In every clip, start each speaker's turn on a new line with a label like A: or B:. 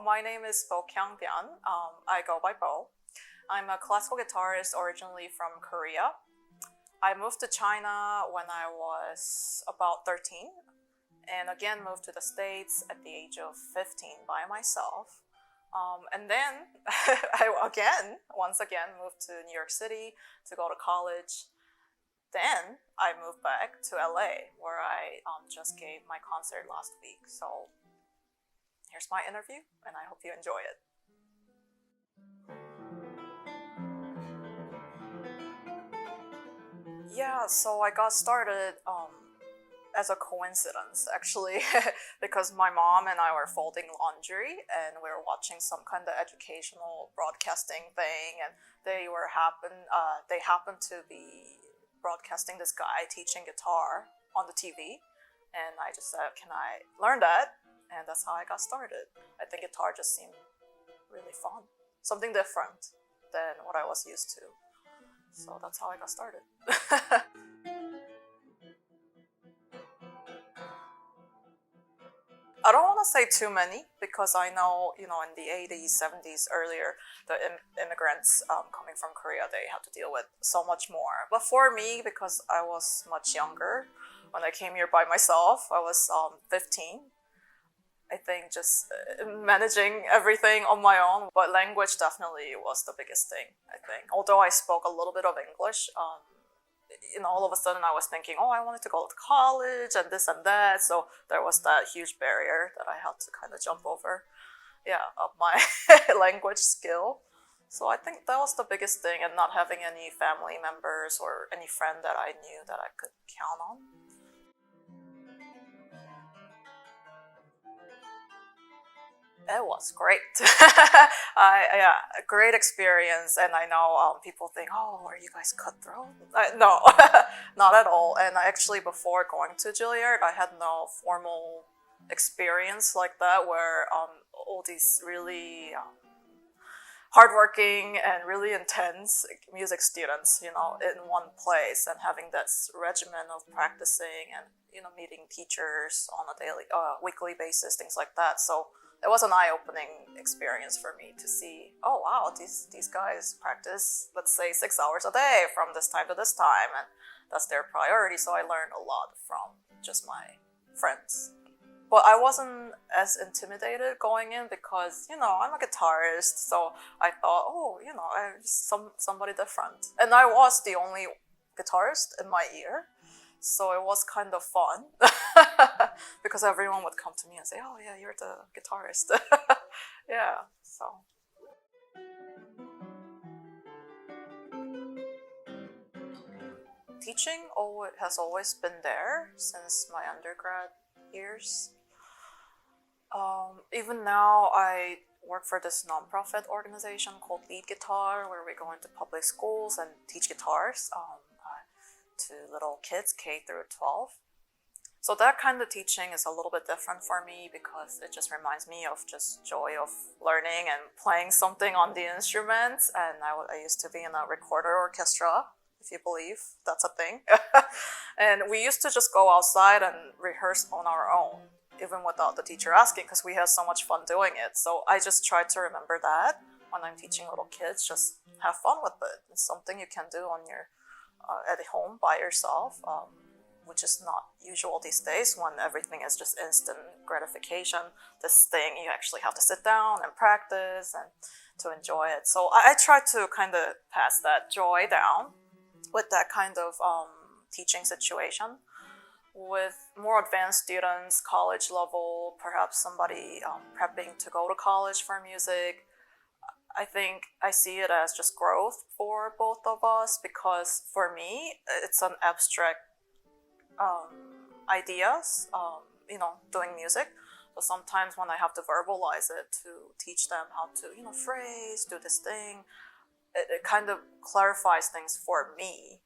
A: my name is Bokyung Byun. I go by Bo. I'm a classical guitarist originally from Korea. I moved to China when I was about 13, and again moved to the States at the age of 15 by myself. And then once again, moved to New York City to go to college. Then I moved back to LA, where I just gave my concert last week. So here's my interview, and I hope you enjoy it. Yeah, so I got started as a coincidence, actually, because my mom and I were folding laundry, and we were watching some kind of educational broadcasting thing, and they happened to be broadcasting this guy teaching guitar on the TV, and I just said, "Can I learn that?" And that's how I got started. I think guitar just seemed really fun, something different than what I was used to. So that's how I got started. I don't want to say too many because I know, in the 80s, 70s, earlier, the immigrants coming from Korea, they had to deal with so much more. But for me, because I was much younger, when I came here by myself, I was 15. I think just managing everything on my own, but language definitely was the biggest thing, I think. Although I spoke a little bit of English, all of a sudden I was thinking, oh, I wanted to go to college and this and that. So there was that huge barrier that I had to kind of jump over, of my language skill. So I think that was the biggest thing, and not having any family members or any friend that I knew that I could count on. It was great. A great experience. And I know people think, oh, are you guys cutthroat? No, not at all. And actually, before going to Juilliard, I had no formal experience like that, where all these really hardworking and really intense music students, in one place, and having that regimen of practicing and, meeting teachers on a weekly basis, things like that. So it was an eye-opening experience for me to see, oh wow, these guys practice, let's say, 6 hours a day from this time to this time, and that's their priority. So I learned a lot from just my friends. But I wasn't as intimidated going in because, I'm a guitarist, so I thought, oh, I'm somebody different. And I was the only guitarist in my year, so it was kind of fun because everyone would come to me and say, oh yeah, you're the guitarist. Yeah, so. Teaching has always been there since my undergrad years. Even now, I work for this nonprofit organization called Lead Guitar, where we go into public schools and teach guitars to little kids, K through 12. So that kind of teaching is a little bit different for me because it just reminds me of just joy of learning and playing something on the instrument. And I used to be in a recorder orchestra, if you believe that's a thing. And we used to just go outside and rehearse on our own, even without the teacher asking, because we had so much fun doing it. So I just try to remember that when I'm teaching little kids. Just have fun with it. It's something you can do on your at home by yourself, which is not usual these days when everything is just instant gratification. This thing you actually have to sit down and practice and to enjoy it. So I try to kind of pass that joy down with that kind of teaching situation. With more advanced students, college level, perhaps somebody prepping to go to college for music, I think I see it as just growth for both of us, because for me, it's an abstract ideas, doing music. So sometimes when I have to verbalize it to teach them how to, phrase, do this thing, it kind of clarifies things for me.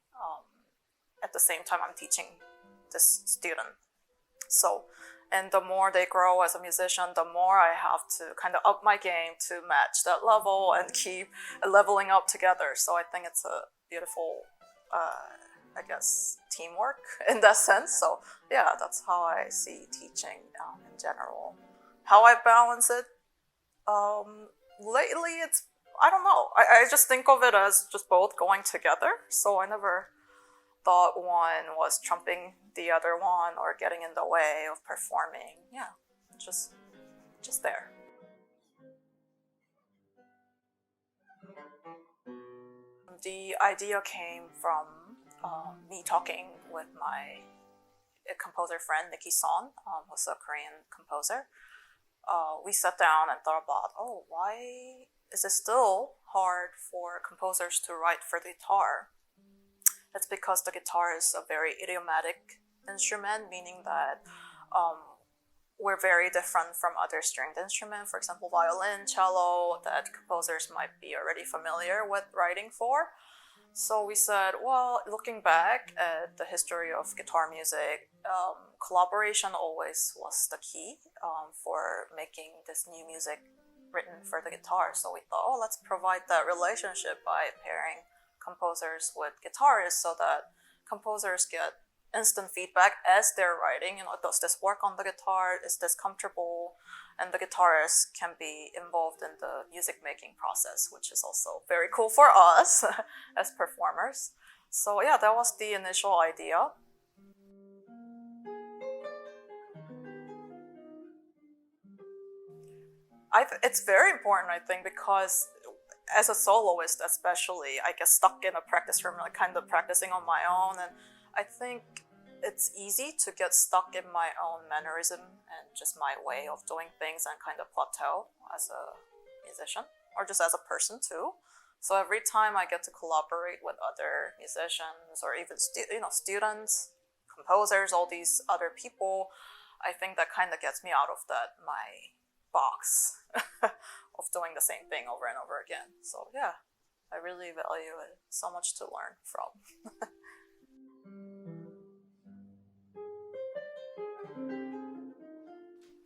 A: At the same time, I'm teaching this student. So, and the more they grow as a musician, the more I have to kind of up my game to match that level and keep leveling up together. So I think it's a beautiful, teamwork in that sense. So yeah, that's how I see teaching in general. How I balance it, Lately, I don't know. I just think of it as just both going together. So I never thought one was trumping the other one or getting in the way of performing. Yeah, just just there. The idea came from me talking with my composer friend Nikki Son, who's a Korean composer. We sat down and thought about, oh, why is it still hard for composers to write for the guitar? It's because the guitar is a very idiomatic instrument, meaning that um, we're very different from other stringed instruments. For example, violin, cello, that composers might be already familiar with writing for. So we said, well, looking back at the history of guitar music, collaboration always was the key for making this new music written for the guitar. So we thought, oh, let's provide that relationship by pairing composers with guitarists so that composers get instant feedback as they're writing. Does this work on the guitar? Is this comfortable? And the guitarist can be involved in the music making process, which is also very cool for us as performers. So yeah, that was the initial idea. It's very important, I think, because as a soloist, especially, I get stuck in a practice room, like kind of practicing on my own, and I think it's easy to get stuck in my own mannerism and just my way of doing things and kind of plateau as a musician or just as a person too. So every time I get to collaborate with other musicians or even students, composers, all these other people, I think that kind of gets me out of that my box of doing the same thing over and over again. So yeah, I really value it. So much to learn from.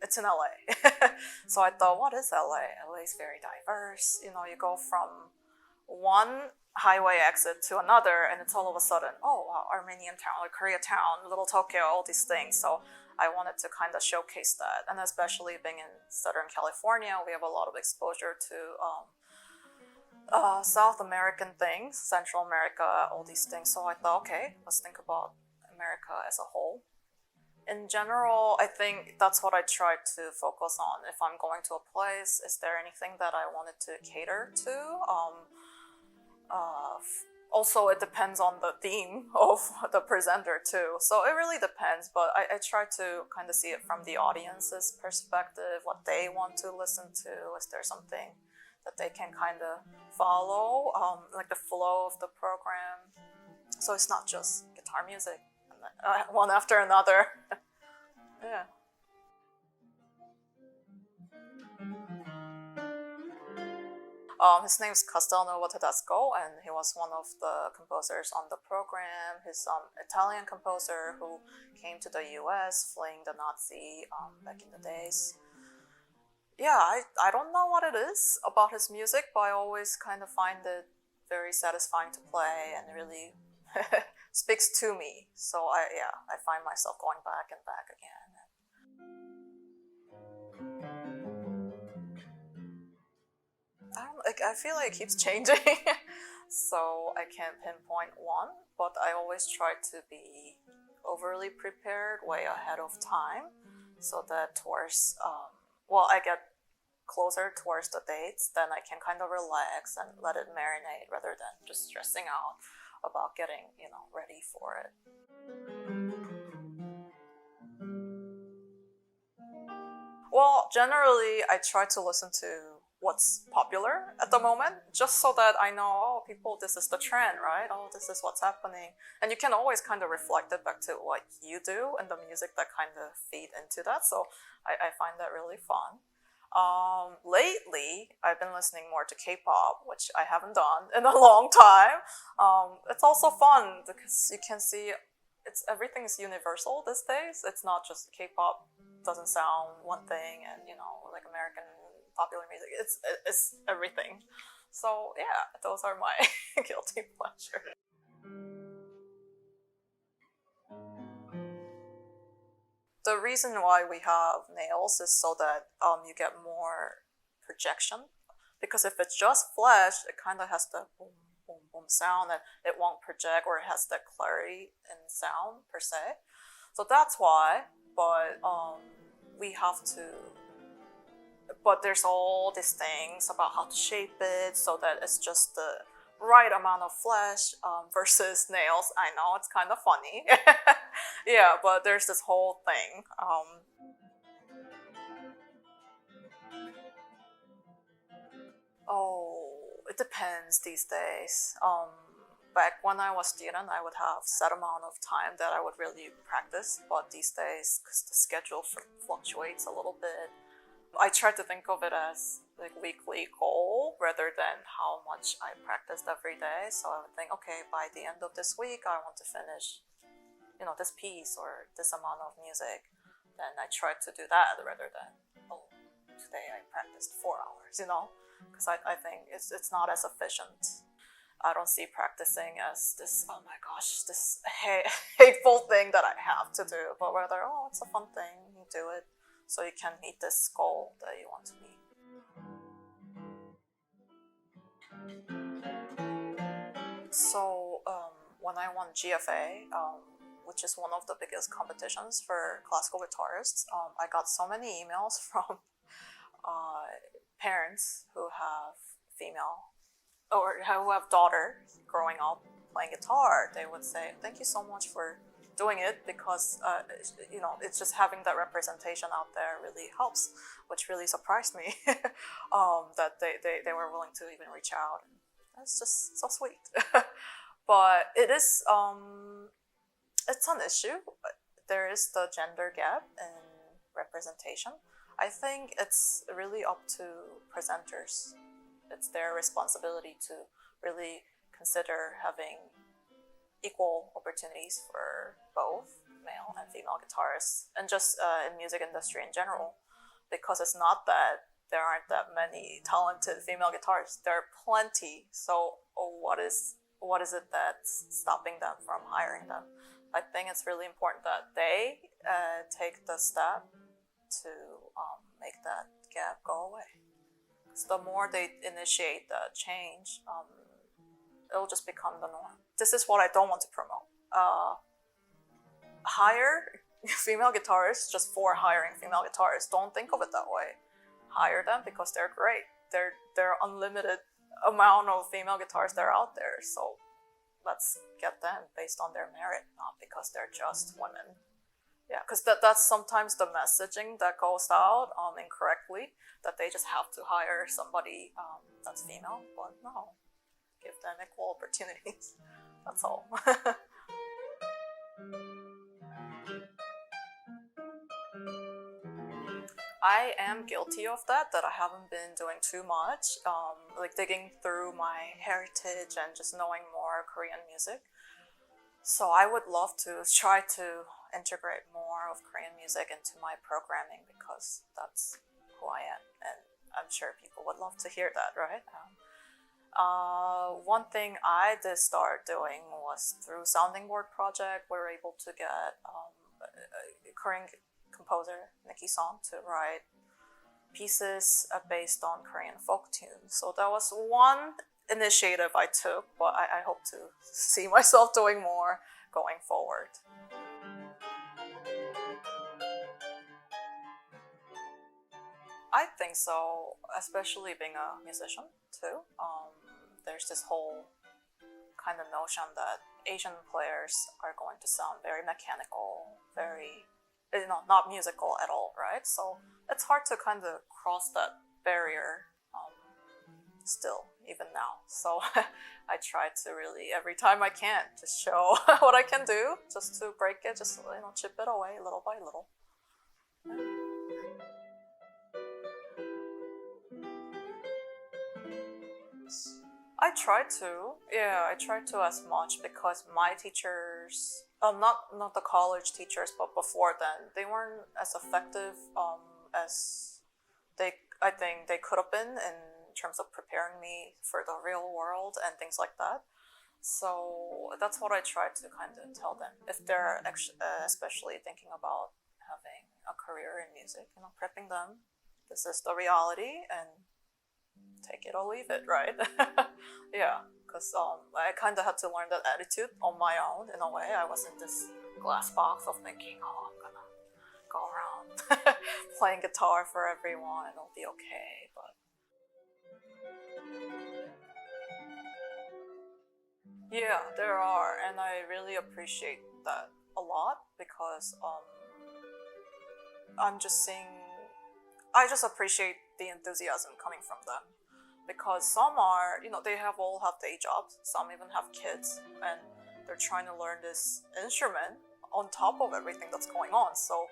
A: It's in LA. So I thought, what is LA? LA is very diverse. You go from one highway exit to another, and it's all of a sudden, oh, wow, Armenian town, like Koreatown, Little Tokyo, all these things. So I wanted to kind of showcase that. And especially being in Southern California, we have a lot of exposure to South American things, Central America, all these things. So I thought, okay, let's think about America as a whole. In general, I think that's what I try to focus on. If I'm going to a place, is there anything that I wanted to cater to? Uh, Also, it depends on the theme of the presenter too. So it really depends, but I try to kind of see it from the audience's perspective, what they want to listen to. Is there something that they can kind of follow, like the flow of the program? So it's not just guitar music, and one after another. Yeah. His name's Castellano Watadasco, and he was one of the composers on the program. He's an Italian composer who came to the US fleeing the Nazi back in the days. Yeah, I don't know what it is about his music, but I always kind of find it very satisfying to play and really speaks to me. So I find myself going back and back again. I feel like it keeps changing, so I can't pinpoint one. But I always try to be overly prepared, way ahead of time, so that towards I get closer towards the dates, then I can kind of relax and let it marinate rather than just stressing out about getting ready for it. Well, generally, I try to listen to what's popular at the moment, just so that I know, oh, people, this is the trend, right? Oh, this is what's happening. And you can always kind of reflect it back to what you do and the music that kind of feed into that. So I find that really fun. Lately, I've been listening more to K-pop, which I haven't done in a long time. It's also fun because you can see everything is universal these days. It's not just K-pop doesn't sound one thing, and like American popular music. It's everything. So yeah, those are my guilty pleasures. The reason why we have nails is so that you get more projection. Because if it's just flash, it kind of has the boom, boom, boom sound, and it won't project, or it has the clarity in sound per se. So that's why. But we have to. But there's all these things about how to shape it so that it's just the right amount of flesh versus nails. I know it's kind of funny. Yeah, but there's this whole thing. Oh, it depends these days. Back when I was student, I would have set amount of time that I would really practice. But these days, because the schedule fluctuates a little bit, I try to think of it as like weekly goal rather than how much I practiced every day. So I would think, okay, by the end of this week, I want to finish, this piece or this amount of music. Then I try to do that rather than, oh, today I practiced 4 hours, because I think it's not as efficient. I don't see practicing as this, oh my gosh, this hateful thing that I have to do, but rather, oh, it's a fun thing, you do it so you can meet this goal that you want to meet. So when I won GFA, which is one of the biggest competitions for classical guitarists, I got so many emails from parents who have female or who have daughters growing up playing guitar. They would say, "Thank you so much for doing it because it's just having that representation out there really helps," which really surprised me that they were willing to even reach out. That's just so sweet. But it is it's an issue. There is the gender gap in representation. I think it's really up to presenters. It's their responsibility to really consider having equal opportunities for both male and female guitarists, and just in music industry in general, because it's not that there aren't that many talented female guitarists. There are plenty. So what is it that's stopping them from hiring them? I think it's really important that they take the step to make that gap go away. Because the more they initiate the change, it'll just become the norm. This is what I don't want to promote. Hire female guitarists just for hiring female guitarists. Don't think of it that way. Hire them because they're great. They're unlimited amount of female guitarists that are out there. So let's get them based on their merit, not because they're just women. Yeah, because that's sometimes the messaging that goes out incorrectly, that they just have to hire somebody that's female. But no, give them equal opportunities. That's all. I am guilty of that I haven't been doing too much, like digging through my heritage and just knowing more Korean music. So I would love to try to integrate more of Korean music into my programming because that's who I am, and I'm sure people would love to hear that, right? One thing I did start doing was through Sounding Board project. We were able to get a Korean composer, Nikki Song, to write pieces based on Korean folk tunes. So that was one initiative I took, but I hope to see myself doing more going forward. I think so, especially being a musician too. There's this whole kind of notion that Asian players are going to sound very mechanical, very not musical at all, right? So it's hard to kind of cross that barrier still, even now. So I try to really, every time I can, just show what I can do, just to break it, just chip it away little by little. I try to, yeah, I try to as much because my teachers, not the college teachers, but before then, they weren't as effective as I think they could have been in terms of preparing me for the real world and things like that. So that's what I try to kind of tell them if they're especially thinking about having a career in music. Prepping them. This is the reality, and take it or leave it, right? Yeah, because I kind of had to learn that attitude on my own in a way. I was in this glass box of thinking, oh, I'm gonna go around playing guitar for everyone, it'll be okay, but yeah, there are, and I really appreciate that a lot because I'm just seeing, I just appreciate the enthusiasm coming from them because some are, they all have day jobs, some even have kids, and they're trying to learn this instrument on top of everything that's going on. So,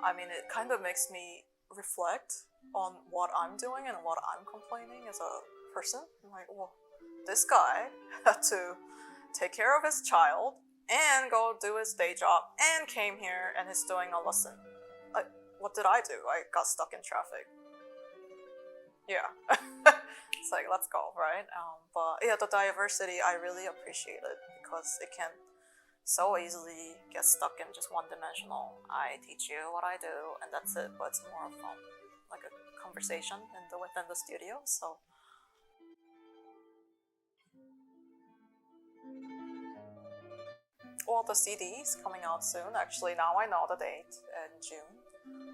A: I mean, it kind of makes me reflect on what I'm doing and what I'm complaining as a person. I'm like, well, this guy had to take care of his child and go do his day job and came here and is doing a lesson. What did I do? I got stuck in traffic. Yeah. It's like, let's go, right? But yeah, the diversity, I really appreciate it because it can so easily get stuck in just one-dimensional. I teach you what I do and that's it, but it's more of like a conversation within the studio. So well, the CD's coming out soon. Actually, now I know the date in June.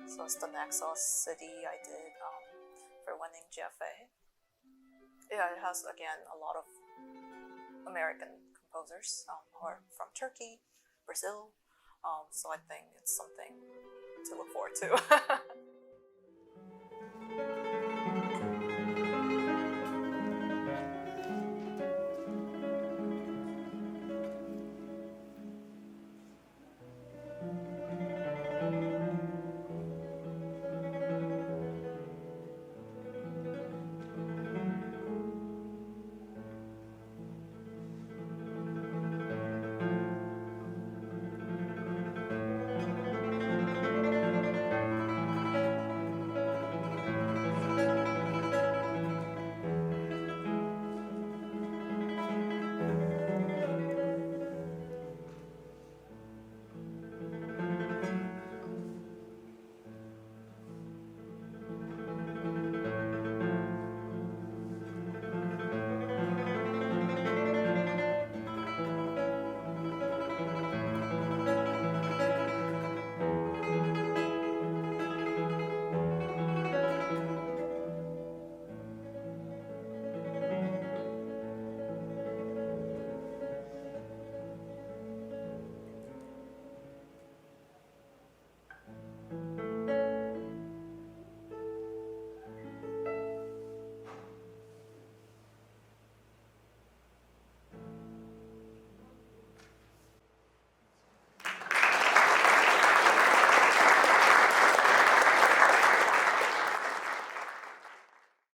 A: So it's the Naxos CD I did for winning GFA. Yeah, it has again a lot of American composers who are from Turkey, Brazil. So I think it's something to look forward to.